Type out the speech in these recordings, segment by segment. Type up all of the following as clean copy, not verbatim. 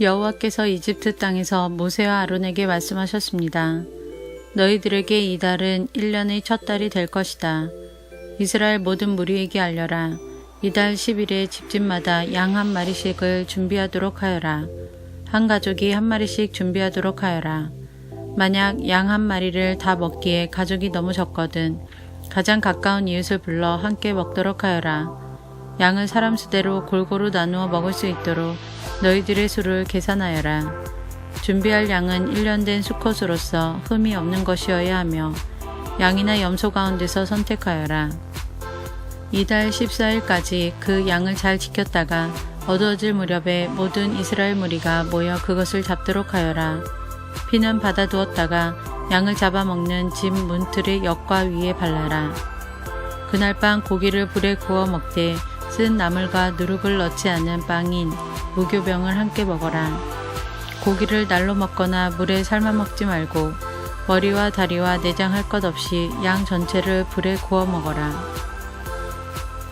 여호와께서 이집트 땅에서 모세와 아론에게 말씀하셨습니다. 너희들에게 이 달은 1년의 첫 달이 될 것이다. 이스라엘 모든 무리에게 알려라. 이달 10일에 집집마다 양 한 마리씩을 준비하도록 하여라. 한 가족이 한 마리씩 준비하도록 하여라. 만약 양 한 마리를 다 먹기에 가족이 너무 적거든 가장 가까운 이웃을 불러 함께 먹도록 하여라. 양을 사람 수대로 골고루 나누어 먹을 수 있도록 너희들의 수를 계산하여라. 준비할 양은 1년 된 수컷으로서 흠이 없는 것이어야 하며 양이나 염소 가운데서 선택하여라. 이달 14일까지 그 양을 잘 지켰다가 어두워질 무렵에 모든 이스라엘 무리가 모여 그것을 잡도록 하여라. 피는 받아두었다가 양을 잡아먹는 집 문틀의 옆과 위에 발라라. 그날 밤 고기를 불에 구워 먹되 쓴 나물과 누룩을 넣지 않은 빵인 무교병을 함께 먹어라. 고기를 날로 먹거나 물에 삶아 먹지 말고 머리와 다리와 내장 할 것 없이 양 전체를 불에 구워 먹어라.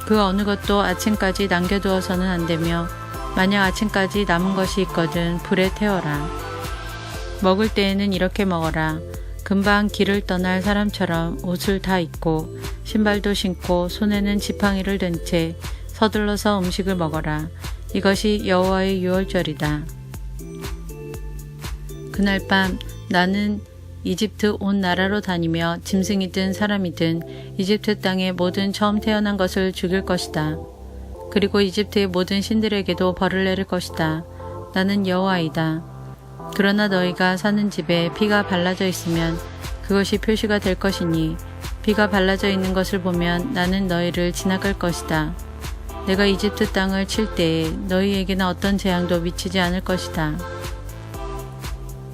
그 어느 것도 아침까지 남겨두어서는 안 되며 만약 아침까지 남은 것이 있거든 불에 태워라. 먹을 때에는 이렇게 먹어라. 금방 길을 떠날 사람처럼 옷을 다 입고 신발도 신고 손에는 지팡이를 든 채 서둘러서 음식을 먹어라. 이것이 여호와의 유월절이다. 그날 밤 나는 이집트 온 나라로 다니며 짐승이든 사람이든 이집트 땅의 모든 처음 태어난 것을 죽일 것이다. 그리고 이집트의 모든 신들에게도 벌을 내릴 것이다. 나는 여호와이다. 그러나 너희가 사는 집에 피가 발라져 있으면 그것이 표시가 될 것이니 피가 발라져 있는 것을 보면 나는 너희를 지나갈 것이다. 내가 이집트 땅을 칠 때에 너희에게는 어떤 재앙도 미치지 않을 것이다.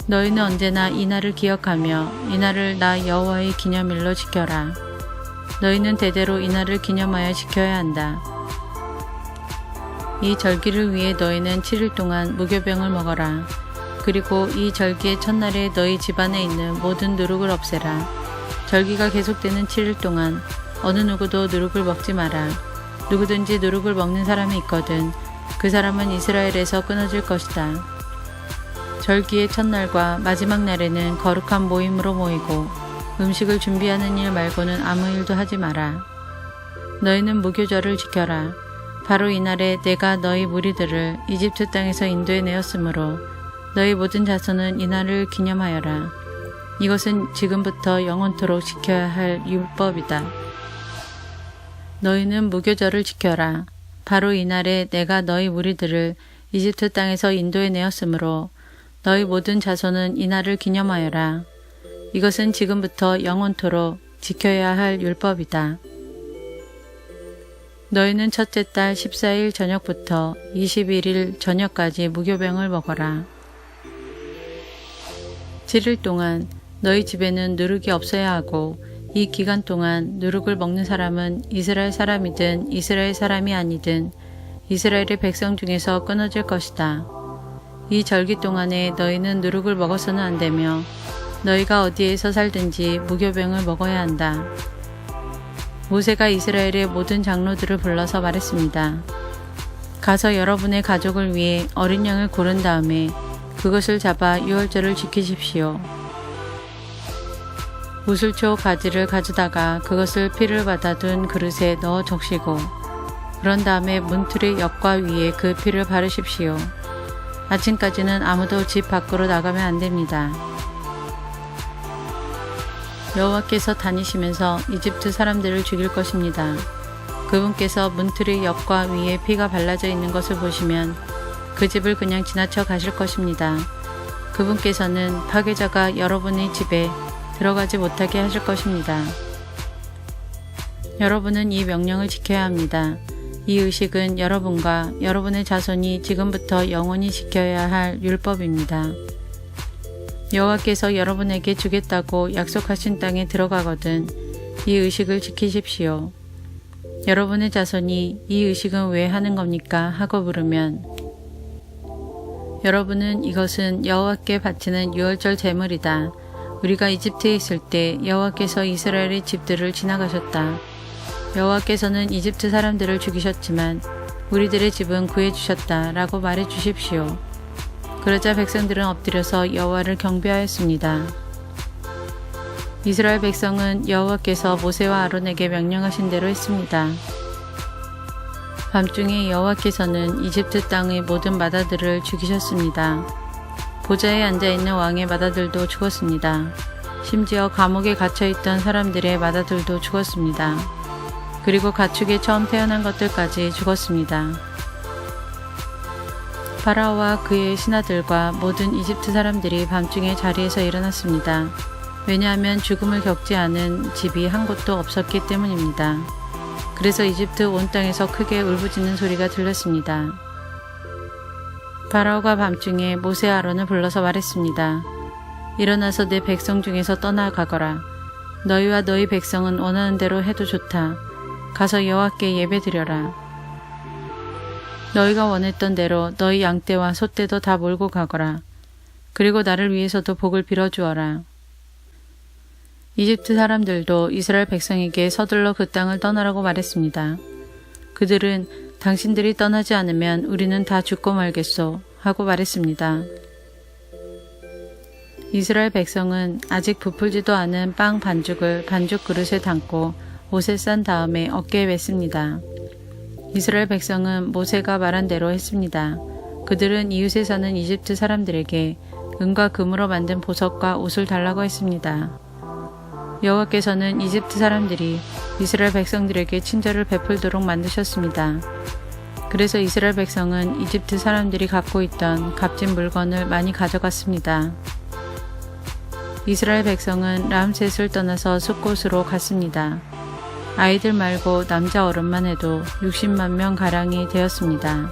너희는 언제나 이 날을 기억하며 이 날을 나 여호와의 기념일로 지켜라. 너희는 대대로 이 날을 기념하여 지켜야 한다. 이 절기를 위해 너희는 7일 동안 무교병을 먹어라. 그리고 이 절기의 첫날에 너희 집안에 있는 모든 누룩을 없애라. 절기가 계속되는 7일 동안 어느 누구도 누룩을 먹지 마라. 누구든지 누룩을 먹는 사람이 있거든 그 사람은 이스라엘에서 끊어질 것이다. 절기의 첫날과 마지막 날에는 거룩한 모임으로 모이고 음식을 준비하는 일 말고는 아무 일도 하지 마라. 너희는 무교절을 지켜라. 바로 이날에 내가 너희 무리들을 이집트 땅에서 인도해 내었으므로 너희 모든 자손은 이날을 기념하여라. 이것은 지금부터 영원토록 지켜야 할 율법이다. 너희는 무교절을 지켜라. 바로 이날에 내가 너희 무리들을 이집트 땅에서 인도해 내었으므로 너희 모든 자손은 이날을 기념하여라. 이것은 지금부터 영원토록 지켜야 할 율법이다. 너희는 첫째 달 14일 저녁부터 21일 저녁까지 무교병을 먹어라. 7일 동안 너희 집에는 누룩이 없어야 하고 이 기간 동안 누룩을 먹는 사람은 이스라엘 사람이든 이스라엘 사람이 아니든 이스라엘의 백성 중에서 끊어질 것이다. 이 절기 동안에 너희는 누룩을 먹어서는 안 되며 너희가 어디에서 살든지 무교병을 먹어야 한다. 모세가 이스라엘의 모든 장로들을 불러서 말했습니다. 가서 여러분의 가족을 위해 어린 양을 고른 다음에 그것을 잡아 유월절을 지키십시오. 우슬초 가지를 가져다가 그것을 피를 받아둔 그릇에 넣어 적시고 그런 다음에 문틀의 옆과 위에 그 피를 바르십시오. 아침까지는 아무도 집 밖으로 나가면 안 됩니다. 여호와께서 다니시면서 이집트 사람들을 죽일 것입니다. 그분께서 문틀의 옆과 위에 피가 발라져 있는 것을 보시면 그 집을 그냥 지나쳐 가실 것입니다. 그분께서는 파괴자가 여러분의 집에 들어가지 못하게 하실 것입니다. 여러분은 이 명령을 지켜야 합니다. 이 의식은 여러분과 여러분의 자손이 지금부터 영원히 지켜야 할 율법입니다. 여호와께서 여러분에게 주겠다고 약속하신 땅에 들어가거든 이 의식을 지키십시오. 여러분의 자손이 이 의식은 왜 하는 겁니까? 하고 물으면 여러분은 이것은 여호와께 바치는 유월절 제물이다. 우리가 이집트에 있을 때 여호와께서 이스라엘의 집들을 지나가셨다. 여호와께서는 이집트 사람들을 죽이셨지만 우리들의 집은 구해주셨다 라고 말해 주십시오. 그러자 백성들은 엎드려서 여호와를 경배하였습니다. 이스라엘 백성은 여호와께서 모세와 아론에게 명령하신 대로 했습니다. 밤중에 여호와께서는 이집트 땅의 모든 맏아들을 죽이셨습니다. 보좌에 앉아있는 왕의 맏아들도 죽었습니다. 심지어 감옥에 갇혀있던 사람들의 맏아들도 죽었습니다. 그리고 가축에 처음 태어난 것들까지 죽었습니다. 파라오와 그의 신하들과 모든 이집트 사람들이 밤중에 자리에서 일어났습니다. 왜냐하면 죽음을 겪지 않은 집이 한 곳도 없었기 때문입니다. 그래서 이집트 온 땅에서 크게 울부짖는 소리가 들렸습니다. 파라오가 밤중에 모세 아론을 불러서 말했습니다. 일어나서 내 백성 중에서 떠나가거라. 너희와 너희 백성은 원하는 대로 해도 좋다. 가서 여호와께 예배드려라. 너희가 원했던 대로 너희 양떼와 소떼도 다 몰고 가거라. 그리고 나를 위해서도 복을 빌어주어라. 이집트 사람들도 이스라엘 백성에게 서둘러 그 땅을 떠나라고 말했습니다. 그들은 당신들이 떠나지 않으면 우리는 다 죽고 말겠소 하고 말했습니다. 이스라엘 백성은 아직 부풀지도 않은 빵 반죽을 반죽 그릇에 담고 옷에 싼 다음에 어깨에 맸습니다. 이스라엘 백성은 모세가 말한 대로 했습니다. 그들은 이웃에 사는 이집트 사람들에게 은과 금으로 만든 보석과 옷을 달라고 했습니다. 여호와께서는 이집트 사람들이 이스라엘 백성들에게 친절을 베풀도록 만드셨습니다. 그래서 이스라엘 백성은 이집트 사람들이 갖고 있던 값진 물건을 많이 가져갔습니다. 이스라엘 백성은 람셋을 떠나서 숫곳으로 갔습니다. 아이들 말고 남자 어른만 해도 60만 명 가량이 되었습니다.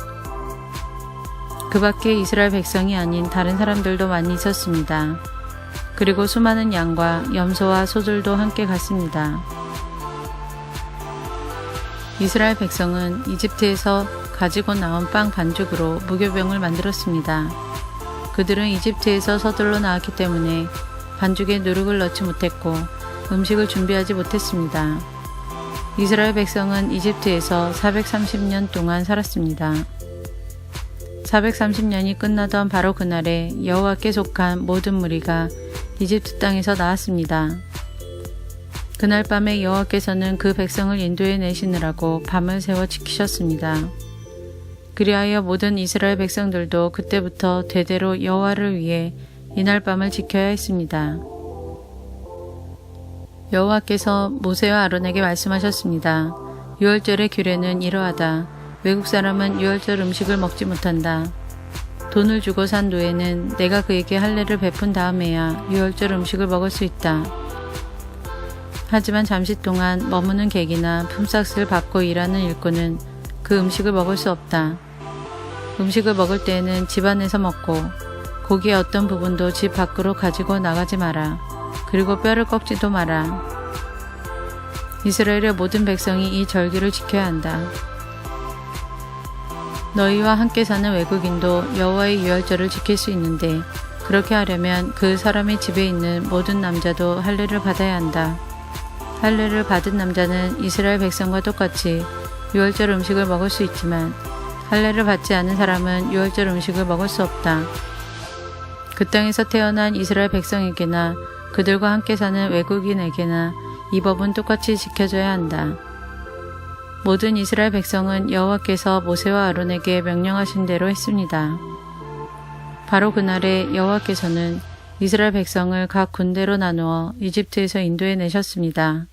그 밖에 이스라엘 백성이 아닌 다른 사람들도 많이 있었습니다. 그리고 수많은 양과 염소와 소들도 함께 갔습니다. 이스라엘 백성은 이집트에서 가지고 나온 빵 반죽으로 무교병을 만들었습니다. 그들은 이집트에서 서둘러 나왔기 때문에 반죽에 누룩을 넣지 못했고 음식을 준비하지 못했습니다. 이스라엘 백성은 이집트에서 430년 동안 살았습니다. 430년이 끝나던 바로 그날에 여호와께 속한 모든 무리가 이집트 땅에서 나왔습니다. 그날 밤에 여호와께서는 그 백성을 인도해 내시느라고 밤을 새워 지키셨습니다. 그리하여 모든 이스라엘 백성들도 그때부터 대대로 여호와를 위해 이날 밤을 지켜야 했습니다. 여호와께서 모세와 아론에게 말씀하셨습니다. 유월절의 규례는 이러하다. 외국 사람은 유월절 음식을 먹지 못한다. 돈을 주고 산 노예는 내가 그에게 할례를 베푼 다음에야 유월절 음식을 먹을 수 있다. 하지만 잠시 동안 머무는 객이나 품삯을 받고 일하는 일꾼은 그 음식을 먹을 수 없다. 음식을 먹을 때에는 집 안에서 먹고 고기의 어떤 부분도 집 밖으로 가지고 나가지 마라. 그리고 뼈를 꺾지도 마라. 이스라엘의 모든 백성이 이 절기를 지켜야 한다. 너희와 함께 사는 외국인도 여호와의 유월절을 지킬 수 있는데 그렇게 하려면 그 사람의 집에 있는 모든 남자도 할례를 받아야 한다. 할례를 받은 남자는 이스라엘 백성과 똑같이 유월절 음식을 먹을 수 있지만 할례를 받지 않은 사람은 유월절 음식을 먹을 수 없다. 그 땅에서 태어난 이스라엘 백성에게나 그들과 함께 사는 외국인에게나 이 법은 똑같이 지켜져야 한다. 모든 이스라엘 백성은 여호와께서 모세와 아론에게 명령하신 대로 했습니다. 바로 그날에 여호와께서는 이스라엘 백성을 각 군대로 나누어 이집트에서 인도해 내셨습니다.